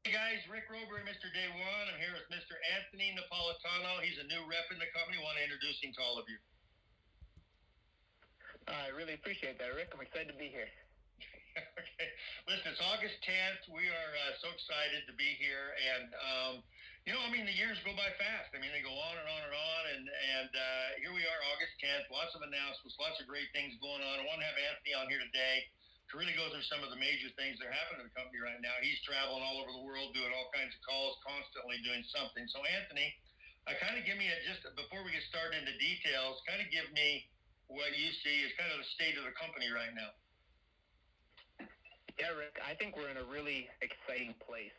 Hey guys, Rick Rober, Mr. Day One. I'm here with Mr. Anthony Napolitano. He's a new rep in the company. I want to introduce him to all of you. I really appreciate that, Rick. I'm excited to be here. Okay. Listen, it's August 10th. We are so excited to be here. And, the years go by fast. They go on and on and on. And here we are, August 10th. Lots of announcements, lots of great things going on. I want to have Anthony on here today to really go through some of the major things that are happening to the company right now. He's traveling all over the world, doing all kinds of calls, constantly doing something. So, Anthony, give me just before we get started into details, kind of give me what you see as kind of the state of the company right now. Yeah, Rick, I think we're in a really exciting place.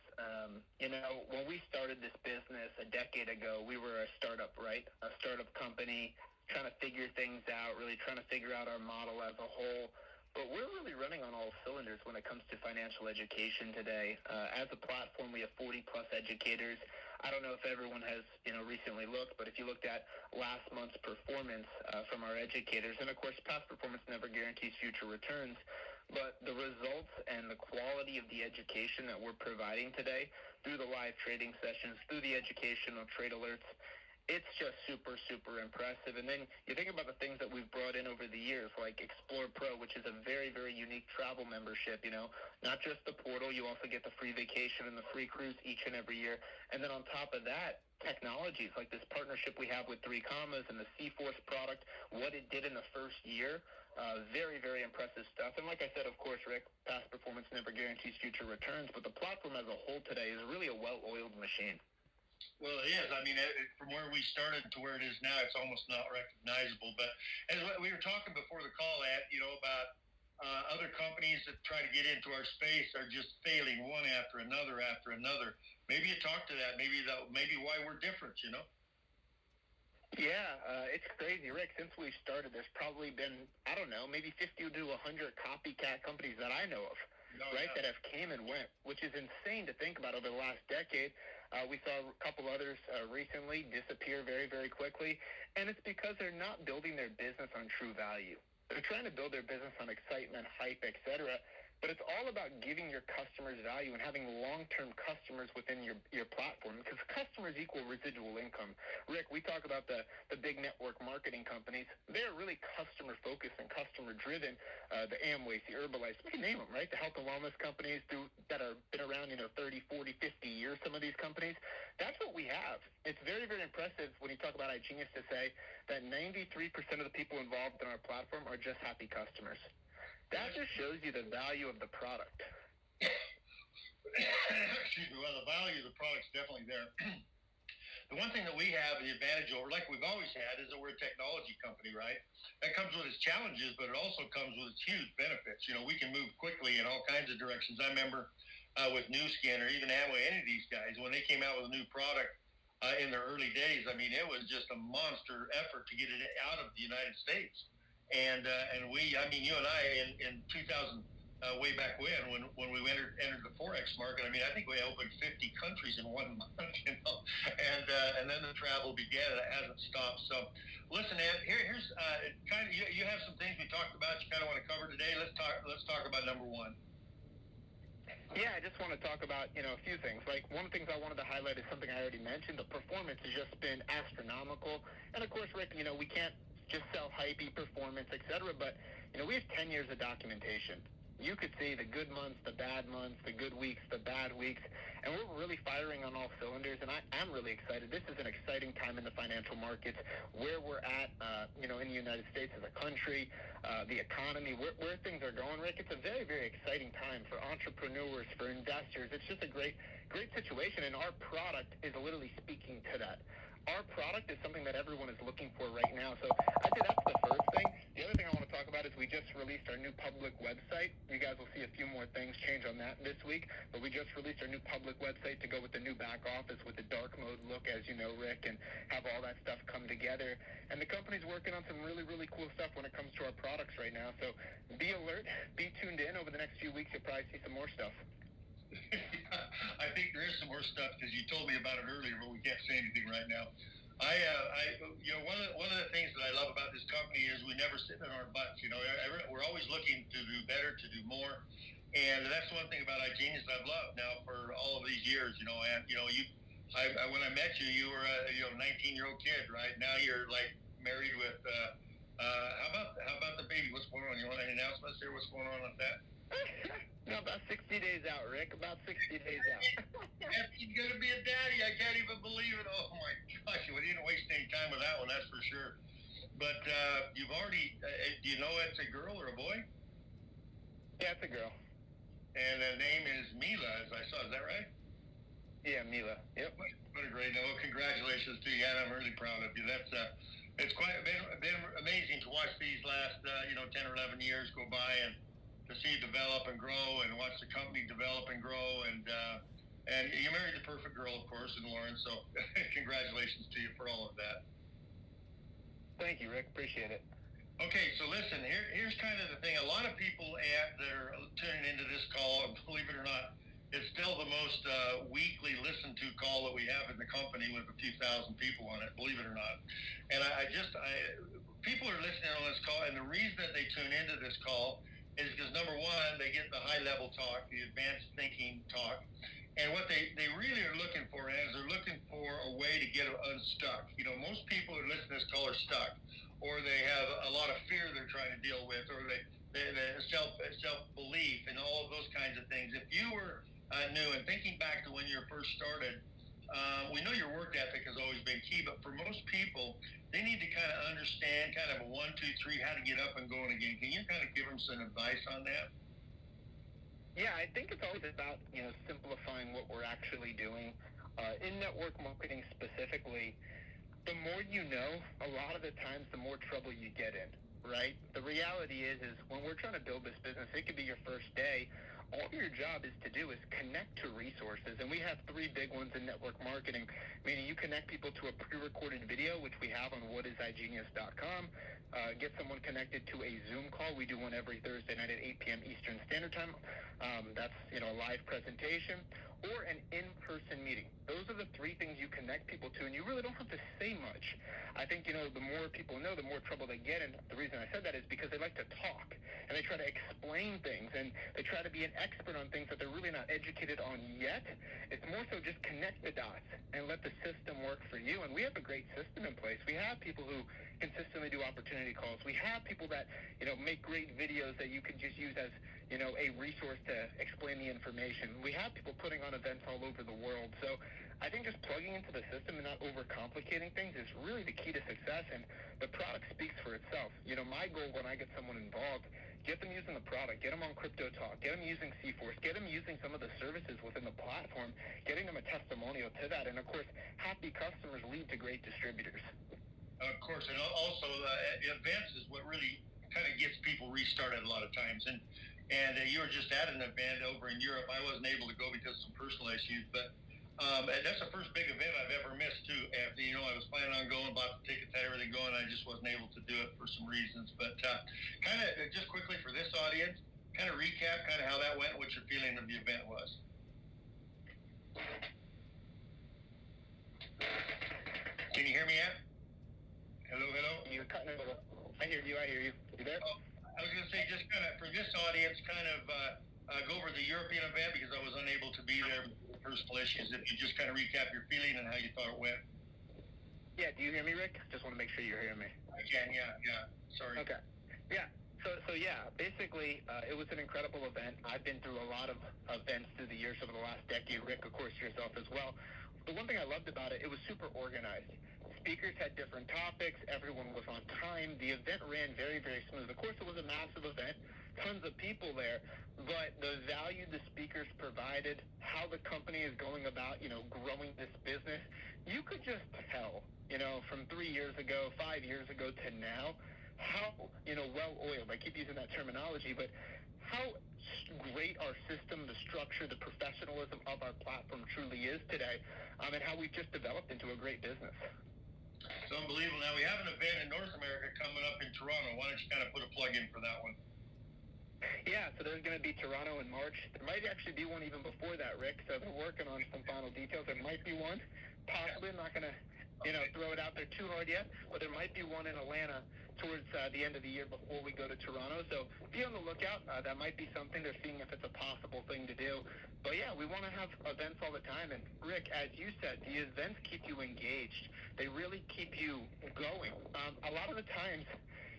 When we started this business a decade ago, we were a startup, right? A startup company trying to figure things out, really trying to figure out our model as a whole. But we're really running on all cylinders when it comes to financial education today. As a platform, we have 40-plus educators. I don't know if everyone has, recently looked, but if you looked at last month's performance from our educators, and of course, past performance never guarantees future returns, but the results and the quality of the education that we're providing today through the live trading sessions, through the educational trade alerts, it's just super, super impressive. And then you think about the things that we've brought in over the years, like Explore Pro, which is a very, very unique travel membership, not just the portal, you also get the free vacation and the free cruise each and every year. And then on top of that, technologies like this partnership we have with 3 Commas and the C-Force product, what it did in the first year, very, very impressive stuff. And like I said, of course, Rick, past performance never guarantees future returns, but the platform as a whole today is really a well-oiled machine. Well, it is. From where we started to where it is now, it's almost not recognizable. But as we were talking before the call, about other companies that try to get into our space are just failing one after another. Maybe you talk to that. Maybe why we're different. Yeah, it's crazy, Rick. Since we started, there's probably been, I don't know, maybe 50 to 100 copycat companies that I know of. Right, that have came and went, which is insane to think about over the last decade. We saw a couple others recently disappear very, very quickly, and it's because they're not building their business on true value. They're trying to build their business on excitement, hype, etc., but it's all about giving your customers value and having long-term customers within your platform, because customers equal residual income. Rick, we talk about the big network marketing companies. They're really customer-focused and customer-driven. The Amways, the Herbalife, you can name them, right? The health and wellness companies that have been around, 30, 40, 50 years, some of these companies. That's what we have. It's very, very impressive when you talk about iGenius to say that 93% of the people involved in our platform are just happy customers. That just shows you the value of the product. Excuse me. Well, the value of the product's definitely there. The one thing that we have the advantage over, like we've always had, is that we're a technology company, right? That comes with its challenges, but it also comes with its huge benefits. We can move quickly in all kinds of directions. I remember with Nu Skin or even Amway, any of these guys, when they came out with a new product in their early days, it was just a monster effort to get it out of the United States. And we, you and I, in 2000, way back when we entered the Forex market, I think we opened 50 countries in 1 month, and then the travel began, and it hasn't stopped. So, listen, Ed, here's you have some things we talked about you kind of want to cover today. Let's talk about number one. Yeah, I just want to talk about, a few things. Like, one of the things I wanted to highlight is something I already mentioned. The performance has just been astronomical. And, of course, Rick, we can't just sell hypey performance, etc., but, we have 10 years of documentation. You could see the good months, the bad months, the good weeks, the bad weeks, and we're really firing on all cylinders, and I'm really excited. This is an exciting time in the financial markets, where we're at, in the United States as a country, the economy, where things are going, Rick. It's a very, very exciting time for entrepreneurs, for investors. It's just a great situation, and our product is literally speaking to that. Our product is something that everyone is looking for right now. So I'd say that's the first thing. The other thing I want to talk about is we just released our new public website. You guys will see a few more things change on that this week, but we just released our new public website to go with the new back office with the dark mode look, as you know, Rick, and have all that stuff come together. And the company's working on some really, really cool stuff when it comes to our products right now. So be alert, be tuned in. Over the next few weeks, you'll probably see some more stuff. I think there is some more stuff because you told me about it earlier, but we can't say anything right now. One of the things that I love about this company is we never sit on our butts. We're always looking to do better, to do more. And that's one thing about iGenius I've loved now for all of these years, and when I met you, you were a 19-year-old kid, right? Now you're like married with. How about the baby? What's going on? You want any announcements here? What's going on with that? No, about 60 days out, Rick. About 60 days out. He's gonna be a daddy. I can't even believe it. Oh my gosh! Well, you didn't waste any time with that one, that's for sure. But you've already. Do you know it's a girl or a boy? Yeah, it's a girl. And the name is Mila, as I saw. Is that right? Yeah, Mila. Yep. What a great name. Well, congratulations to you, and I'm really proud of you. That's it's been amazing to watch these last 10 or 11 years go by, and to see it develop and grow, and watch the company develop and grow, and you married the perfect girl, of course, in Lauren. So congratulations to you for all of that. Thank you, Rick. Appreciate it. Okay, so listen, here's kind of the thing. A lot of people that are tuning into this call, and believe it or not, it's still the most weekly listened to call that we have in the company with a few thousand people on it, believe it or not. And people are listening on this call, and the reason that they tune into this call is because, number one, they get the high-level talk, the advanced thinking talk. And what they really are looking for is they're looking for a way to get unstuck. Most people who listen to this call are stuck, or they have a lot of fear they're trying to deal with, or they self-belief and all of those kinds of things. If you were new and thinking back to when you first started, we know your work ethic has always been key, but for most people, they need to kind of understand kind of a 1, 2, 3, how to get up and going again. Can you kind of give them some advice on that? Yeah, I think it's always about, simplifying what we're actually doing. In network marketing specifically, the more you know, a lot of the times the more trouble you get in, right? The reality is when we're trying to build this business, it could be your first day. All your job is to do is connect to resources. And we have 3 big ones in network marketing, meaning you connect people to a pre-recorded video, which we have on whatisigenius.com. Get someone connected to a Zoom call. We do one every Thursday night at 8 p.m. Eastern Standard Time. That's, a live presentation, or an in-person meeting. Those are the 3 things you connect people to, and you really don't have to say much. I think, the more people know, the more trouble they get, and the reason I said that is because they like to talk, and they try to explain things, and they try to be an expert on things that they're really not educated on yet. It's more so just connect the dots and let the system work for you, and we have a great system in place. We have people who consistently do opportunity calls. We have people that, make great videos that you can just use as, a resource to explain the information. We have people putting on events all over the world. So I think just plugging into the system and not overcomplicating things is really the key to success, and the product speaks for itself. My goal when I get someone involved, get them using the product, get them on Crypto Talk, get them using C-Force, get them using some of the services within the platform, getting them a testimonial to that. And, of course, happy customers lead to great distributors. Of course, and also events is what really kind of gets people restarted a lot of times. And you were just at an event over in Europe. I wasn't able to go because of some personal issues, but that's the first big event I've ever missed too. After I was planning on going, bought the tickets, had everything going. I just wasn't able to do it for some reasons. But kind of just quickly for this audience, kind of recap kind of how that went, what your feeling of the event was. Can you hear me yet? Hello. You're cutting a little. I hear you. You there? I was going to say, just kind of for this audience, kind of go over the European event because I was unable to be there with personal issues. If you just kind of recap your feeling and how you thought it went. Yeah, do you hear me, Rick? Just want to make sure you're hearing me. I can, yeah. Sorry. Okay. Yeah. So yeah, basically, it was an incredible event. I've been through a lot of events through the years over the last decade. Rick, of course, yourself as well. The one thing I loved about it was super organized. Speakers had different topics. Everyone was on time. The event ran very, very smooth. Of course, it was a massive event, tons of people there, but the value the speakers provided, how the company is going about, growing this business, you could just tell, from 3 years ago, 5 years ago to now, how, well-oiled, I keep using that terminology, but how great our system, the structure, the professionalism of our platform truly is today, and how we've just developed into a great business. It's unbelievable. Now, we have an event in North America coming up in Toronto. Why don't you kind of put a plug in for that one? Yeah, so there's going to be Toronto in March. There might actually be one even before that, Rick, so they're working on some final details. There might be one. Possibly. I'm not going to, throw it out there too hard yet, but there might be one in Atlanta towards the end of the year before we go to Toronto. So be on the lookout. That might be something. They're seeing if it's a possible thing to do. But yeah, we want to have events all the time. And Rick, as you said, the events keep you engaged. They really keep you going. A lot of the times,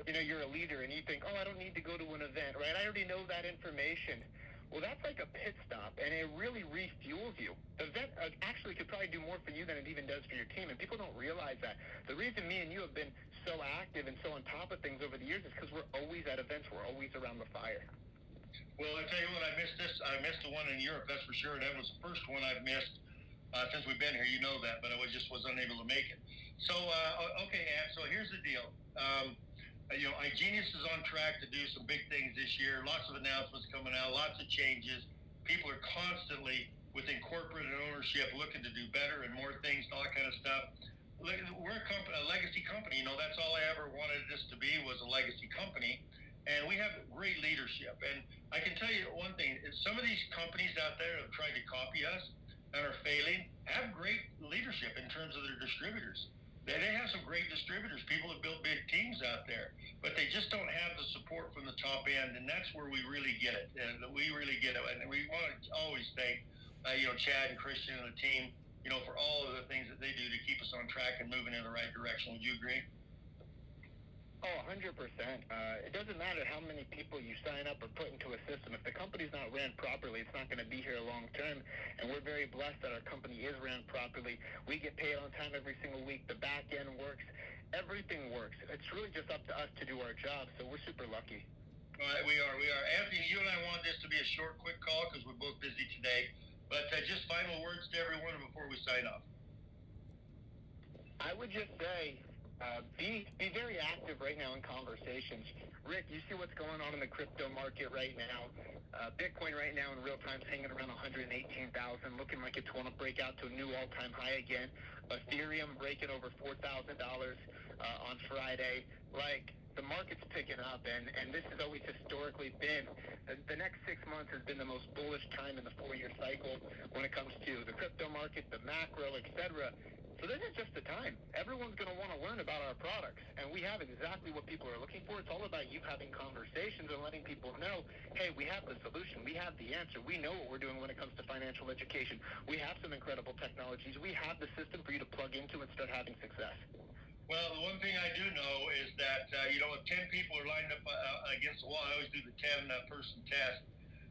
you're a leader and you think, oh, I don't need to go to an event, right? I already know that information. Well, that's like a pit stop, and it really refuels you. The event actually could probably do more for you than it even does for your team, and people don't realize that. The reason me and you have been so active and so on top of things over the years is because we're always at events. We're always around the fire. Well, I tell you what, I missed this. I missed the one in Europe, that's for sure. That was the first one I've missed since we've been here. You know that, but I was unable to make it. So, okay, Ann, so here's the deal. iGenius is on track to do some big things this year. Lots of announcements coming out, lots of changes. People are constantly, within corporate and ownership, looking to do better and more things and all that kind of stuff. We're a legacy company. That's all I ever wanted this to be, was a legacy company. And we have great leadership. And I can tell you one thing, some of these companies out there have tried to copy us and are failing, have great leadership in terms of their distributors. They have some great distributors. People have built big teams out there, but they just don't have the support from the top end, and that's where we really get it. And we really get it, and we want to always thank, Chad and Christian and the team, for all of the things that they do to keep us on track and moving in the right direction. Would you agree? Oh, 100%. It doesn't matter how many people you sign up or put into a system. If the company's not ran properly, it's not going to be here long term. And we're very blessed that our company is ran properly. We get paid on time every single week. The back end works. Everything works. It's really just up to us to do our job. So we're super lucky. All right, we are. Anthony, you and I want this to be a short, quick call because we're both busy today. But just final words to everyone before we sign off. I would just say, be very active right now in conversations. Rick, you see what's going on in the crypto market right now. Bitcoin right now in real time is hanging around 118,000, looking like it's going to break out to a new all-time high again. Ethereum breaking over $4,000 on Friday. The market's picking up, and this has always historically been, the next 6 months has been the most bullish time in the 4-year cycle when it comes to the crypto market, the macro, etc. So this is just the time. Everyone's going to want to learn about our products, and we have exactly what people are looking for. It's all about you having conversations and letting people know, hey, we have the solution. We have the answer. We know what we're doing when it comes to financial education. We have some incredible technologies. We have the system for you to plug into and start having success. Well, the one thing I do know is that, if 10 people are lined up against the wall, I always do the 10-person test.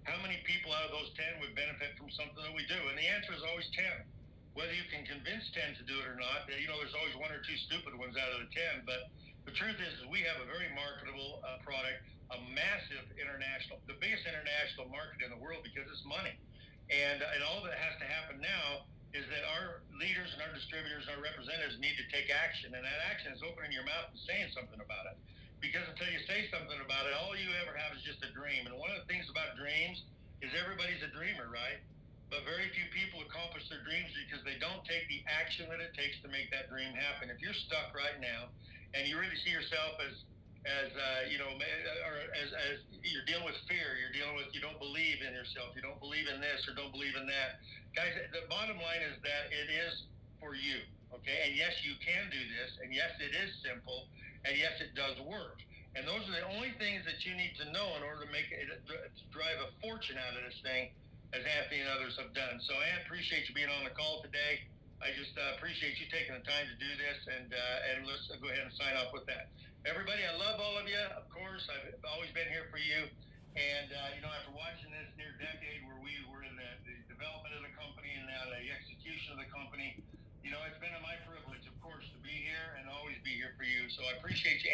How many people out of those 10 would benefit from something that we do? And the answer is always 10. Whether you can convince 10 to do it or not, there's always one or two stupid ones out of the 10. But the truth is we have a very marketable product, a massive the biggest international market in the world because it's money. And all that has to happen now is that our leaders and our distributors and our representatives need to take action. And that action is opening your mouth and saying something about it. Because until you say something about it, all you ever have is just a dream. And one of the things about dreams is everybody's a dreamer, right? But very few people accomplish their dreams because they don't take the action that it takes to make that dream happen. If you're stuck right now and you really see yourself as you're dealing with fear, you're dealing with, you don't believe in yourself, you don't believe in this or don't believe in that. Guys, the bottom line is that it is for you, okay? And yes, you can do this, and yes, it is simple, and yes, it does work. And those are the only things that you need to know in order to make it, to drive a fortune out of this thing, as Anthony and others have done. So I appreciate you being on the call today. I just appreciate you taking the time to do this, and let's go ahead and sign off with that. Everybody, I love all of you. Of course, I've always been here for you. And, after watching this near decade where we were in the development of the company and now the execution of the company, it's been my privilege, of course, to be here and always be here for you. So I appreciate you.